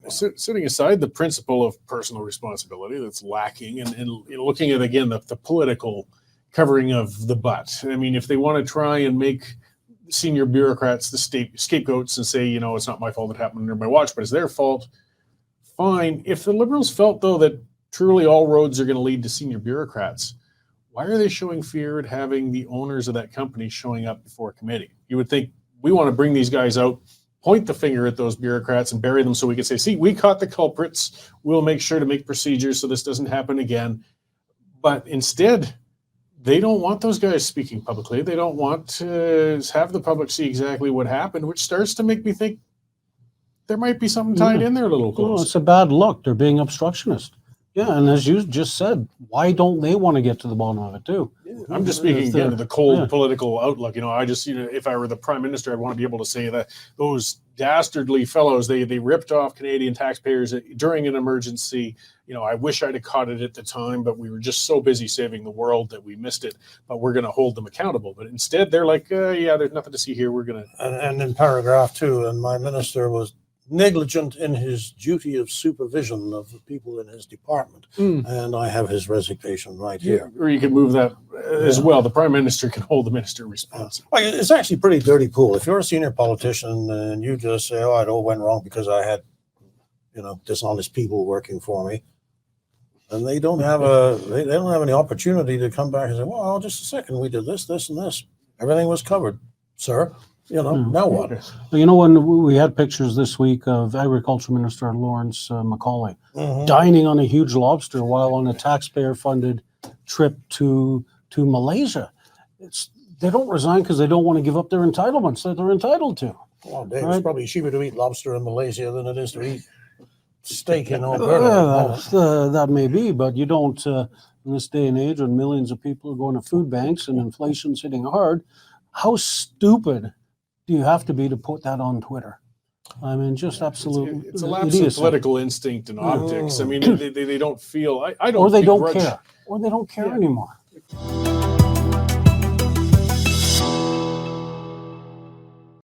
Setting aside the principle of personal responsibility that's lacking, and looking at, again, the political covering of the butt. I mean, if they want to try and make senior bureaucrats the scapegoats and say, it's not my fault it happened under my watch, but it's their fault, fine. If the Liberals felt, though, that truly all roads are going to lead to senior bureaucrats, why are they showing fear at having the owners of that company showing up before a committee? You would think, we want to bring these guys out, point the finger at those bureaucrats and bury them so we can say, see, we caught the culprits. We'll make sure to make procedures so this doesn't happen again. But instead, they don't want those guys speaking publicly. They don't want to have the public see exactly what happened, which starts to make me think there might be something tied in there a little close. Well, it's a bad look. They're being obstructionist. Yeah, and as you just said, why don't they want to get to the bottom of it too? I'm just speaking again to the cold political outlook. I just, if I were the Prime Minister, I'd want to be able to say that those dastardly fellows, they ripped off Canadian taxpayers during an emergency. I wish I'd have caught it at the time, but we were just so busy saving the world that we missed it. But we're going to hold them accountable. But instead, they're like, yeah, there's nothing to see here. We're going to. And in paragraph 2, and my minister was negligent in his duty of supervision of the people in his department. And I have his resignation right here. Or you can move that as well. The Prime Minister can hold the minister responsible. It's actually pretty dirty pool. If you're a senior politician and you just say, oh, it all went wrong because I had, dishonest people working for me, and they don't have they don't have any opportunity to come back and say, well, just a second, we did this, this, and this. Everything was covered, sir. Now what? When we had pictures this week of Agriculture Minister Lawrence Macaulay dining on a huge lobster while on a taxpayer-funded trip to Malaysia. They don't resign because they don't want to give up their entitlements that they're entitled to. Well, Dave, it's probably cheaper to eat lobster in Malaysia than it is to eat steak in Alberta. That may be, but you don't, in this day and age when millions of people are going to food banks and inflation's hitting hard, how stupid do you have to be to put that on Twitter? I mean, just absolutely. It's a lapse of political instinct and optics. I mean, they don't feel. I don't. Or they don't care. Or they don't care anymore.